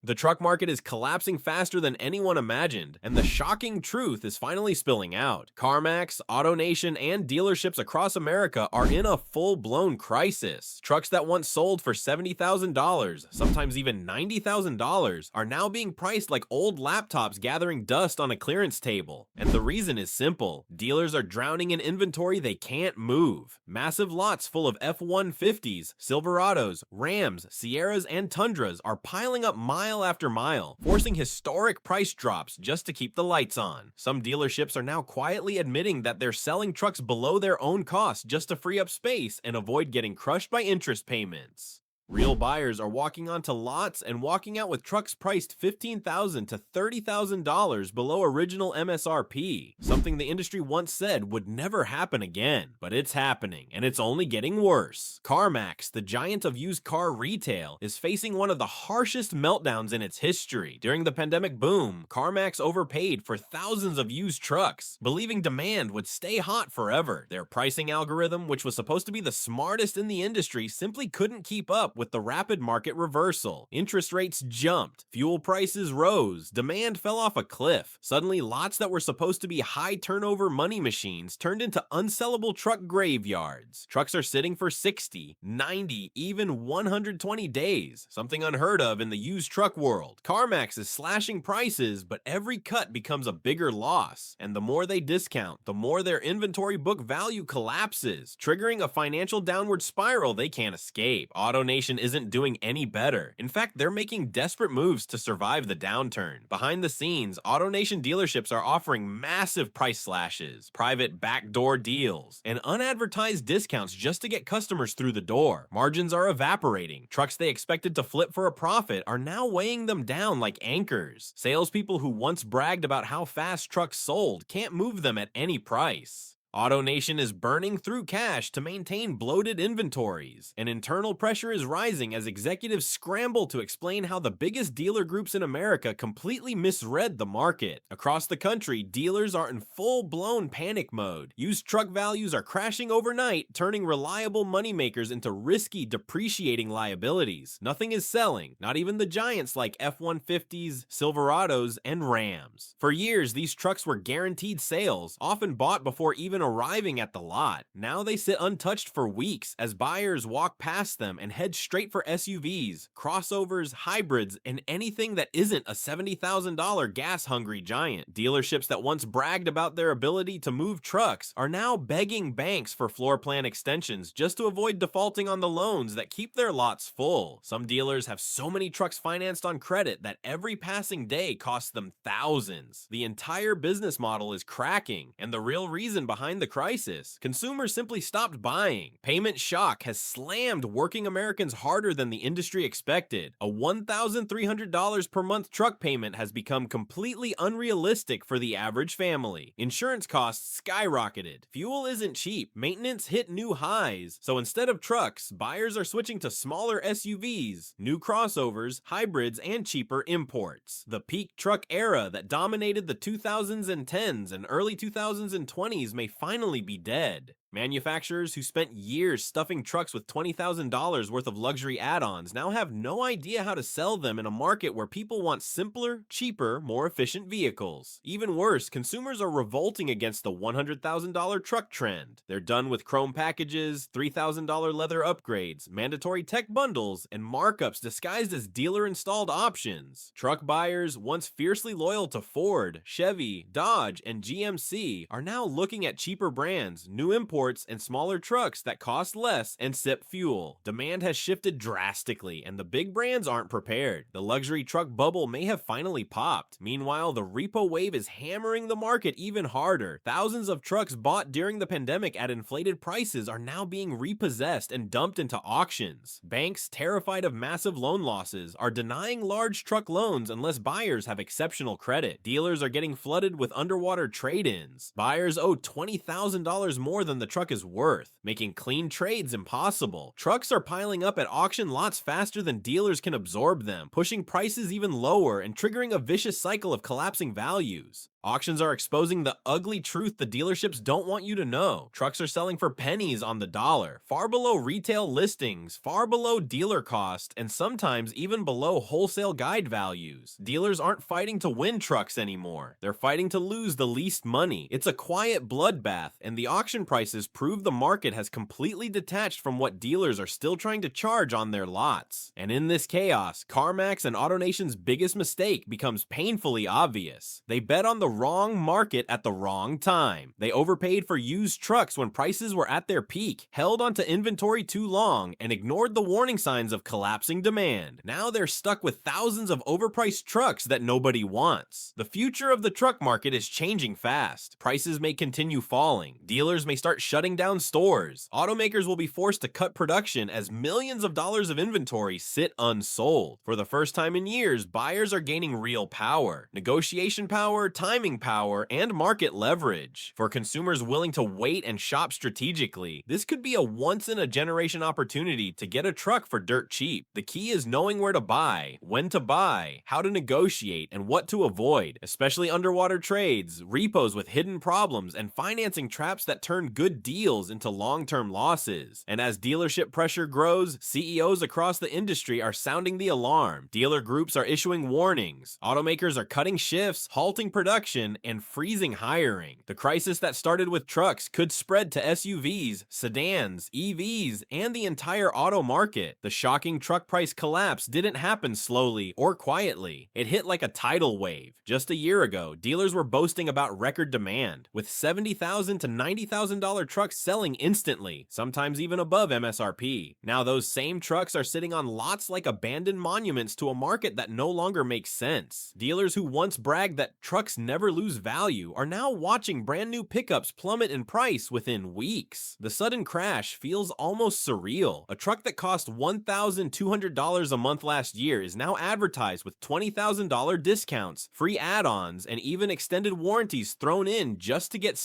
The truck market is collapsing faster than anyone imagined, and the shocking truth is finally spilling out. CarMax, AutoNation, and dealerships across America are in a full-blown crisis. Trucks that once sold for $70,000, sometimes even $90,000, are now being priced like old laptops gathering dust on a clearance table. And the reason is simple. Dealers are drowning in inventory they can't move. Massive lots full of F-150s, Silverados, Rams, Sierras, and Tundras are piling up mile after mile, forcing historic price drops just to keep the lights on. Some dealerships are now quietly admitting that they're selling trucks below their own cost just to free up space and avoid getting crushed by interest payments. Real buyers are walking onto lots and walking out with trucks priced $15,000 to $30,000 below original MSRP, something the industry once said would never happen again. But it's happening, and it's only getting worse. CarMax, the giant of used car retail, is facing one of the harshest meltdowns in its history. During the pandemic boom, CarMax overpaid for thousands of used trucks, believing demand would stay hot forever. Their pricing algorithm, which was supposed to be the smartest in the industry, simply couldn't keep up with the rapid market reversal. Interest rates jumped, fuel prices rose, demand fell off a cliff. Suddenly, lots that were supposed to be high turnover money machines turned into unsellable truck graveyards. Trucks are sitting for 60, 90, even 120 days, something unheard of in the used truck world. CarMax is slashing prices, but every cut becomes a bigger loss, and the more they discount, the more their inventory book value collapses, triggering a financial downward spiral they can't escape. AutoNation isn't doing any better. In fact, they're making desperate moves to survive the downturn. Behind the scenes, AutoNation dealerships are offering massive price slashes, private backdoor deals, and unadvertised discounts just to get customers through the door. Margins are evaporating. Trucks they expected to flip for a profit are now weighing them down like anchors. Salespeople who once bragged about how fast trucks sold can't move them at any price. AutoNation is burning through cash to maintain bloated inventories, and internal pressure is rising as executives scramble to explain how the biggest dealer groups in America completely misread the market. Across the country, dealers are in full-blown panic mode. Used truck values are crashing overnight, turning reliable moneymakers into risky, depreciating liabilities. Nothing is selling, not even the giants like F-150s, Silverados, and Rams. For years, these trucks were guaranteed sales, often bought before even arriving at the lot. Now they sit untouched for weeks as buyers walk past them and head straight for SUVs, crossovers, hybrids, and anything that isn't a $70,000 gas-hungry giant. Dealerships that once bragged about their ability to move trucks are now begging banks for floor plan extensions just to avoid defaulting on the loans that keep their lots full. Some dealers have so many trucks financed on credit that every passing day costs them thousands. The entire business model is cracking, and the real reason behind the crisis, consumers simply stopped buying. Payment shock has slammed working Americans harder than the industry expected. A $1,300 per month truck payment has become completely unrealistic for the average family. Insurance costs skyrocketed. Fuel isn't cheap. Maintenance hit new highs. So instead of trucks, buyers are switching to smaller SUVs, new crossovers, hybrids, and cheaper imports. The peak truck era that dominated the 2010s and early 2020s may finally be dead. Manufacturers who spent years stuffing trucks with $20,000 worth of luxury add-ons now have no idea how to sell them in a market where people want simpler, cheaper, more efficient vehicles. Even worse, consumers are revolting against the $100,000 truck trend. They're done with chrome packages, $3,000 leather upgrades, mandatory tech bundles, and markups disguised as dealer-installed options. Truck buyers, once fiercely loyal to Ford, Chevy, Dodge, and GMC, are now looking at cheaper brands, new imports, and smaller trucks that cost less and sip fuel. Demand has shifted drastically, and the big brands aren't prepared. The luxury truck bubble may have finally popped. Meanwhile, the repo wave is hammering the market even harder. Thousands of trucks bought during the pandemic at inflated prices are now being repossessed and dumped into auctions. Banks, terrified of massive loan losses, are denying large truck loans unless buyers have exceptional credit. Dealers are getting flooded with underwater trade-ins. Buyers owe $20,000 more than the truck is worth, making clean trades impossible. Trucks are piling up at auction lots faster than dealers can absorb them, pushing prices even lower and triggering a vicious cycle of collapsing values. Auctions are exposing the ugly truth the dealerships don't want you to know. Trucks are selling for pennies on the dollar, far below retail listings, far below dealer cost, and sometimes even below wholesale guide values. Dealers aren't fighting to win trucks anymore. They're fighting to lose the least money. It's a quiet bloodbath, and the auction prices prove the market has completely detached from what dealers are still trying to charge on their lots. And in this chaos, CarMax and AutoNation's biggest mistake becomes painfully obvious. They bet on the wrong market at the wrong time. They overpaid for used trucks when prices were at their peak, held onto inventory too long, and ignored the warning signs of collapsing demand. Now they're stuck with thousands of overpriced trucks that nobody wants. The future of the truck market is changing fast. Prices may continue falling. Dealers may start shutting down stores. Automakers will be forced to cut production as millions of dollars of inventory sit unsold. For the first time in years, buyers are gaining real power. Negotiation power, timing power, and market leverage. For consumers willing to wait and shop strategically, this could be a once-in-a-generation opportunity to get a truck for dirt cheap. The key is knowing where to buy, when to buy, how to negotiate, and what to avoid, especially underwater trades, repos with hidden problems, and financing traps that turn good deals into long-term losses. And as dealership pressure grows, CEOs across the industry are sounding the alarm. Dealer groups are issuing warnings. Automakers are cutting shifts, halting production, and freezing hiring. The crisis that started with trucks could spread to SUVs, sedans, EVs, and the entire auto market. The shocking truck price collapse didn't happen slowly or quietly. It hit like a tidal wave. Just a year ago, dealers were boasting about record demand, with $70,000 to $90,000 trucks selling instantly, sometimes even above MSRP. Now those same trucks are sitting on lots like abandoned monuments to a market that no longer makes sense. Dealers who once bragged that trucks never lose value are now watching brand new pickups plummet in price within weeks. The sudden crash feels almost surreal. A truck that cost $1,200 a month last year is now advertised with $20,000 discounts, free add-ons, and even extended warranties thrown in just to get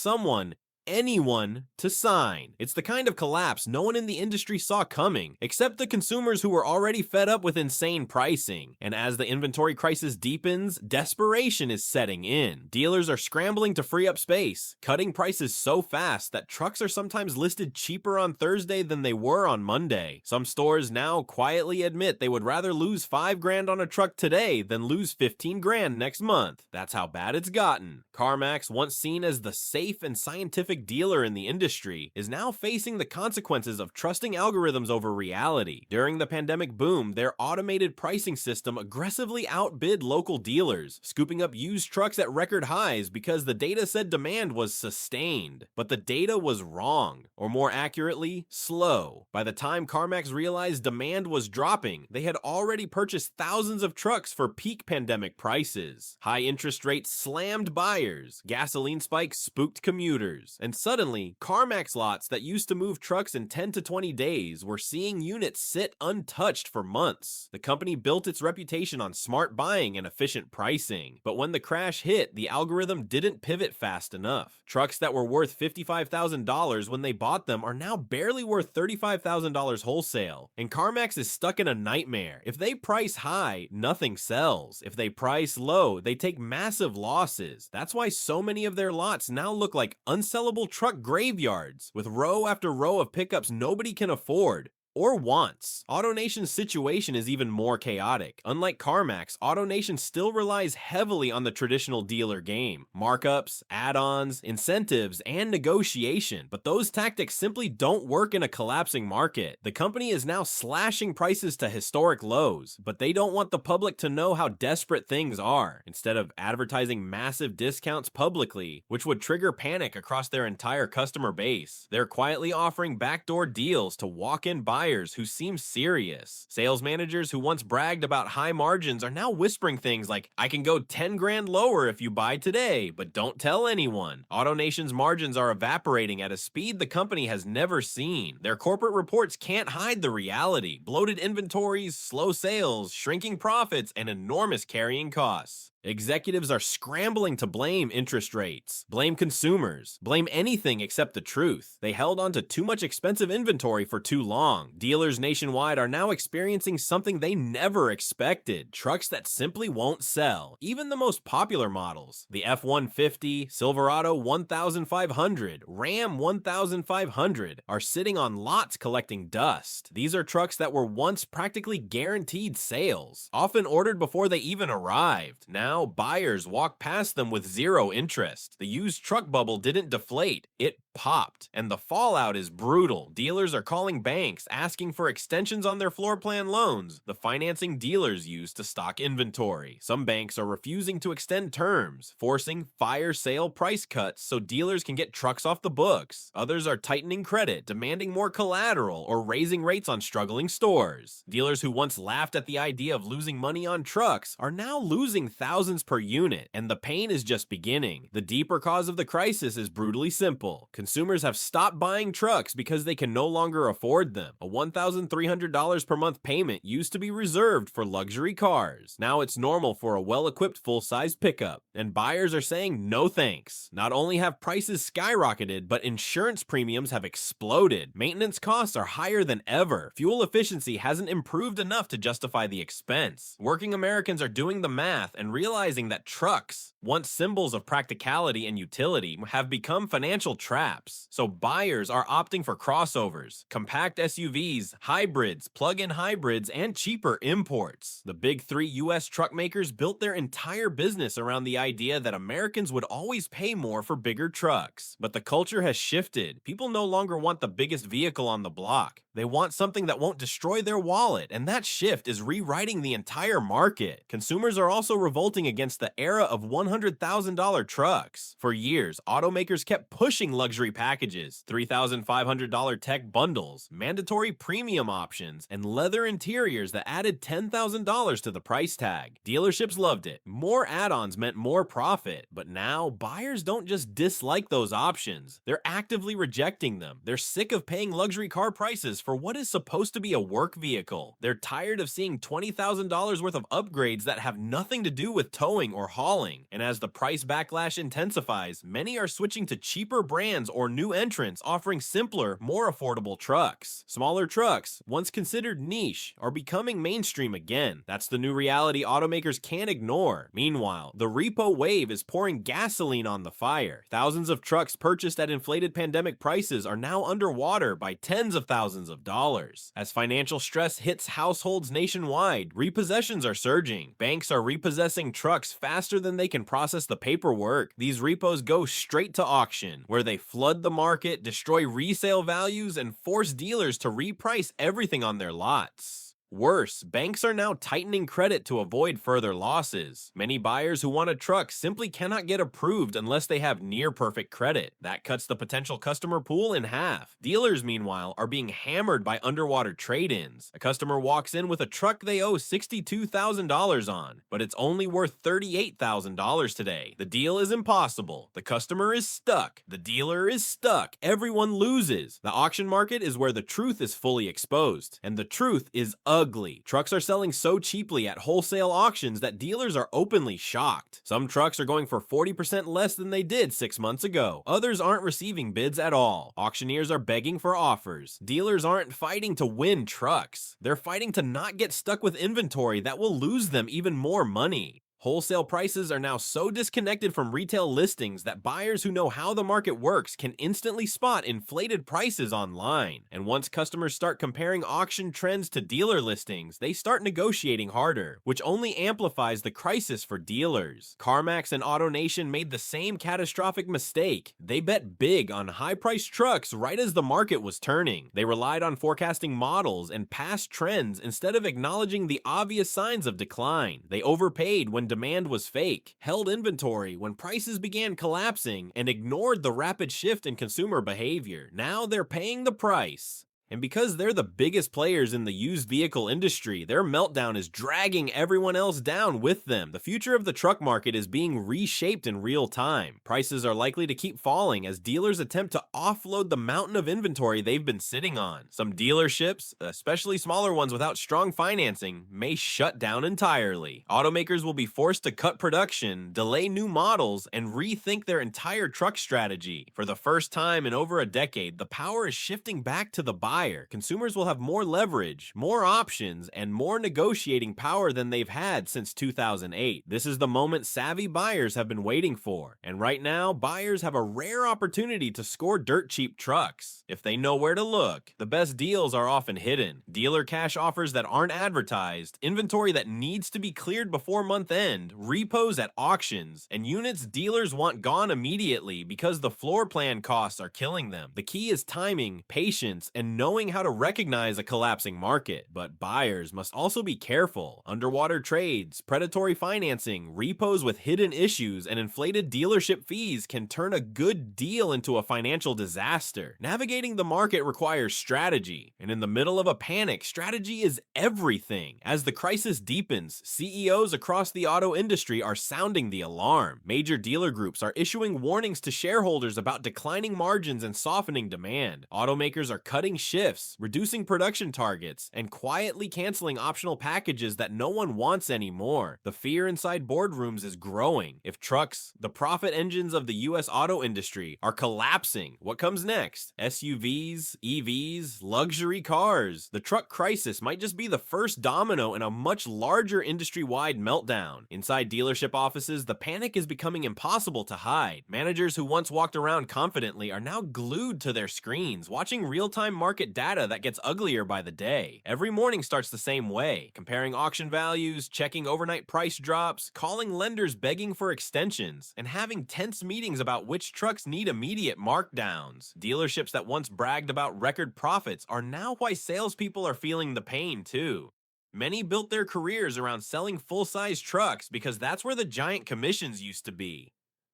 anyone to sign. It's the kind of collapse no one in the industry saw coming, except the consumers who were already fed up with insane pricing. And as the inventory crisis deepens, desperation is setting in. Dealers are scrambling to free up space, cutting prices so fast that trucks are sometimes listed cheaper on Thursday than they were on Monday. Some stores now quietly admit they would rather lose $5,000 on a truck today than lose $15,000 next month. That's how bad it's gotten. CarMax, once seen as the safe and scientific dealer in the industry, is now facing the consequences of trusting algorithms over reality. During the pandemic boom, their automated pricing system aggressively outbid local dealers, scooping up used trucks at record highs because the data said demand was sustained. But the data was wrong, or more accurately, slow. By the time CarMax realized demand was dropping, they had already purchased thousands of trucks for peak pandemic prices. High interest rates slammed buyers, gasoline spikes spooked commuters, and suddenly, CarMax lots that used to move trucks in 10 to 20 days were seeing units sit untouched for months. The company built its reputation on smart buying and efficient pricing, but when the crash hit, the algorithm didn't pivot fast enough. Trucks that were worth $55,000 when they bought them are now barely worth $35,000 wholesale, and CarMax is stuck in a nightmare. If they price high, nothing sells. If they price low, they take massive losses. That's why so many of their lots now look like unsellable truck graveyards, with row after row of pickups nobody can afford or wants. AutoNation's situation is even more chaotic. Unlike CarMax, AutoNation still relies heavily on the traditional dealer game. Markups, add-ons, incentives, and negotiation. But those tactics simply don't work in a collapsing market. The company is now slashing prices to historic lows, but they don't want the public to know how desperate things are. Instead of advertising massive discounts publicly, which would trigger panic across their entire customer base, they're quietly offering backdoor deals to walk-in buyers who seem serious. Sales managers who once bragged about high margins are now whispering things like, "I can go $10,000 lower if you buy today, but don't tell anyone." AutoNation's margins are evaporating at a speed the company has never seen. Their corporate reports can't hide the reality: bloated inventories, slow sales, shrinking profits, and enormous carrying costs. Executives are scrambling to blame interest rates, blame consumers, blame anything except the truth. They held on to too much expensive inventory for too long. Dealers nationwide are now experiencing something they never expected: trucks that simply won't sell. Even the most popular models, the F-150, Silverado 1500, Ram 1500, are sitting on lots collecting dust. These are trucks that were once practically guaranteed sales, often ordered before they even arrived. Now, buyers walk past them with zero interest. The used truck bubble didn't deflate, it popped, and the fallout is brutal. Dealers are calling banks, asking for extensions on their floor plan loans, the financing dealers use to stock inventory. Some banks are refusing to extend terms, forcing fire sale price cuts so dealers can get trucks off the books. Others are tightening credit, demanding more collateral, or raising rates on struggling stores. Dealers who once laughed at the idea of losing money on trucks are now losing thousands per unit, and the pain is just beginning. The deeper cause of the crisis is brutally simple. Consumers have stopped buying trucks because they can no longer afford them. A $1,300 per month payment used to be reserved for luxury cars. Now it's normal for a well-equipped full-size pickup, and buyers are saying no thanks. Not only have prices skyrocketed, but insurance premiums have exploded. Maintenance costs are higher than ever. Fuel efficiency hasn't improved enough to justify the expense. Working Americans are doing the math and realizing that trucks, once symbols of practicality and utility, have become financial traps. So buyers are opting for crossovers, compact SUVs, hybrids, plug-in hybrids, and cheaper imports. The big three US truck makers built their entire business around the idea that Americans would always pay more for bigger trucks. But the culture has shifted. People no longer want the biggest vehicle on the block. They want something that won't destroy their wallet, and that shift is rewriting the entire market. Consumers are also revolting against the era of $100,000 trucks. For years, automakers kept pushing luxury packages, $3,500 tech bundles, mandatory premium options, and leather interiors that added $10,000 to the price tag. Dealerships loved it. More add-ons meant more profit. But now, buyers don't just dislike those options. They're actively rejecting them. They're sick of paying luxury car prices for what is supposed to be a work vehicle. They're tired of seeing $20,000 worth of upgrades that have nothing to do with towing or hauling. And as the price backlash intensifies, many are switching to cheaper brands or new entrants offering simpler, more affordable trucks. Smaller trucks, once considered niche, are becoming mainstream again. That's the new reality automakers can't ignore. Meanwhile, the repo wave is pouring gasoline on the fire. Thousands of trucks purchased at inflated pandemic prices are now underwater by tens of thousands of dollars. As financial stress hits households nationwide, repossessions are surging. Banks are repossessing trucks faster than they can process the paperwork. These repos go straight to auction, where they flood the market, destroy resale values, and force dealers to reprice everything on their lots. Worse, banks are now tightening credit to avoid further losses. Many buyers who want a truck simply cannot get approved unless they have near-perfect credit. That cuts the potential customer pool in half. Dealers, meanwhile, are being hammered by underwater trade-ins. A customer walks in with a truck they owe $62,000 on, but it's only worth $38,000 today. The deal is impossible. The customer is stuck. The dealer is stuck. Everyone loses. The auction market is where the truth is fully exposed, and the truth is ugly. Trucks are selling so cheaply at wholesale auctions that dealers are openly shocked. Some trucks are going for 40% less than they did 6 months ago. Others aren't receiving bids at all. Auctioneers are begging for offers. Dealers aren't fighting to win trucks. They're fighting to not get stuck with inventory that will lose them even more money. Wholesale prices are now so disconnected from retail listings that buyers who know how the market works can instantly spot inflated prices online. And once customers start comparing auction trends to dealer listings, they start negotiating harder, which only amplifies the crisis for dealers. CarMax and AutoNation made the same catastrophic mistake. They bet big on high-priced trucks right as the market was turning. They relied on forecasting models and past trends instead of acknowledging the obvious signs of decline. They overpaid when demand was fake, held inventory when prices began collapsing, and ignored the rapid shift in consumer behavior. Now they're paying the price. And because they're the biggest players in the used vehicle industry, their meltdown is dragging everyone else down with them. The future of the truck market is being reshaped in real time. Prices are likely to keep falling as dealers attempt to offload the mountain of inventory they've been sitting on. Some dealerships, especially smaller ones without strong financing, may shut down entirely. Automakers will be forced to cut production, delay new models, and rethink their entire truck strategy. For the first time in over a decade, the power is shifting back to the buyer. Consumers will have more leverage, more options, and more negotiating power than they've had since 2008. This is the moment savvy buyers have been waiting for, and right now, buyers have a rare opportunity to score dirt cheap trucks. If they know where to look, the best deals are often hidden. Dealer cash offers that aren't advertised, inventory that needs to be cleared before month end, repos at auctions, and units dealers want gone immediately because the floor plan costs are killing them. The key is timing, patience, and knowing how to recognize a collapsing market. But buyers must also be careful. Underwater trades, predatory financing, repos with hidden issues, and inflated dealership fees can turn a good deal into a financial disaster. Navigating the market requires strategy, and in the middle of a panic, strategy is everything. As the crisis deepens, CEOs across the auto industry are sounding the alarm. Major dealer groups are issuing warnings to shareholders about declining margins and softening demand. Automakers are cutting shifts, reducing production targets, and quietly canceling optional packages that no one wants anymore. The fear inside boardrooms is growing. If trucks, the profit engines of the US auto industry, are collapsing, what comes next? SUVs, EVs, luxury cars. The truck crisis might just be the first domino in a much larger industry-wide meltdown. Inside dealership offices, the panic is becoming impossible to hide. Managers who once walked around confidently are now glued to their screens, watching real-time market data that gets uglier by the day. Every morning starts the same way, comparing auction values, checking overnight price drops, calling lenders begging for extensions, and having tense meetings about which trucks need immediate markdowns. Dealerships that once bragged about record profits are now why salespeople are feeling the pain too. Many built their careers around selling full-size trucks because that's where the giant commissions used to be.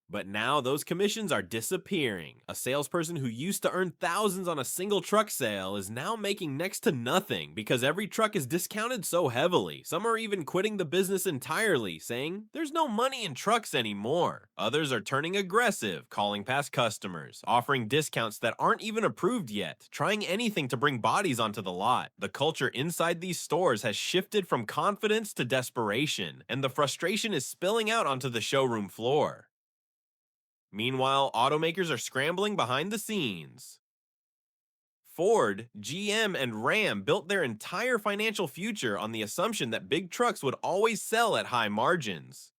But now those commissions are disappearing. A salesperson who used to earn thousands on a single truck sale is now making next to nothing because every truck is discounted so heavily. Some are even quitting the business entirely, saying there's no money in trucks anymore. Others are turning aggressive, calling past customers, offering discounts that aren't even approved yet, trying anything to bring bodies onto the lot. The culture inside these stores has shifted from confidence to desperation, and the frustration is spilling out onto the showroom floor. Meanwhile, automakers are scrambling behind the scenes. Ford, GM, and Ram built their entire financial future on the assumption that big trucks would always sell at high margins.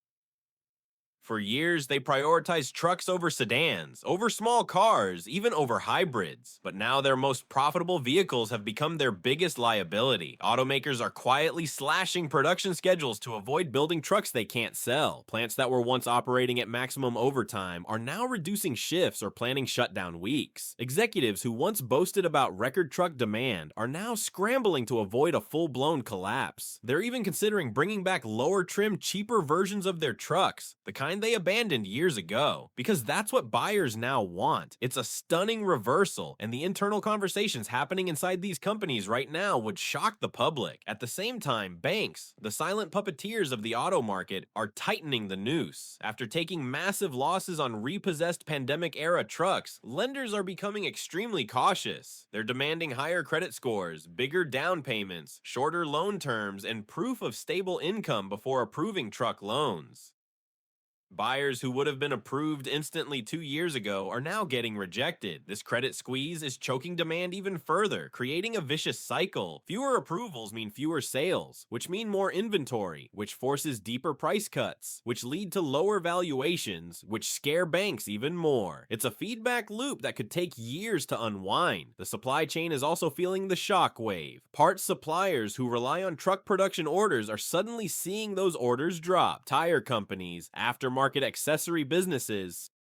For years, they prioritized trucks over sedans, over small cars, even over hybrids. But now their most profitable vehicles have become their biggest liability. Automakers are quietly slashing production schedules to avoid building trucks they can't sell. Plants that were once operating at maximum overtime are now reducing shifts or planning shutdown weeks. Executives who once boasted about record truck demand are now scrambling to avoid a full-blown collapse. They're even considering bringing back lower trim, cheaper versions of their trucks, the kind they abandoned years ago, because that's what buyers now want. It's a stunning reversal, and the internal conversations happening inside these companies right now would shock the public. At the same time, banks, the silent puppeteers of the auto market, are tightening the noose. After taking massive losses on repossessed pandemic-era trucks, lenders are becoming extremely cautious. They're demanding higher credit scores, bigger down payments, shorter loan terms, and proof of stable income before approving truck loans. Buyers who would have been approved instantly 2 years ago are now getting rejected. This credit squeeze is choking demand even further, creating a vicious cycle. Fewer approvals mean fewer sales, which mean more inventory, which forces deeper price cuts, which lead to lower valuations, which scare banks even more. It's a feedback loop that could take years to unwind. The supply chain is also feeling the shock wave. Parts suppliers who rely on truck production orders are suddenly seeing those orders drop. Tire companies, aftermarket accessory businesses,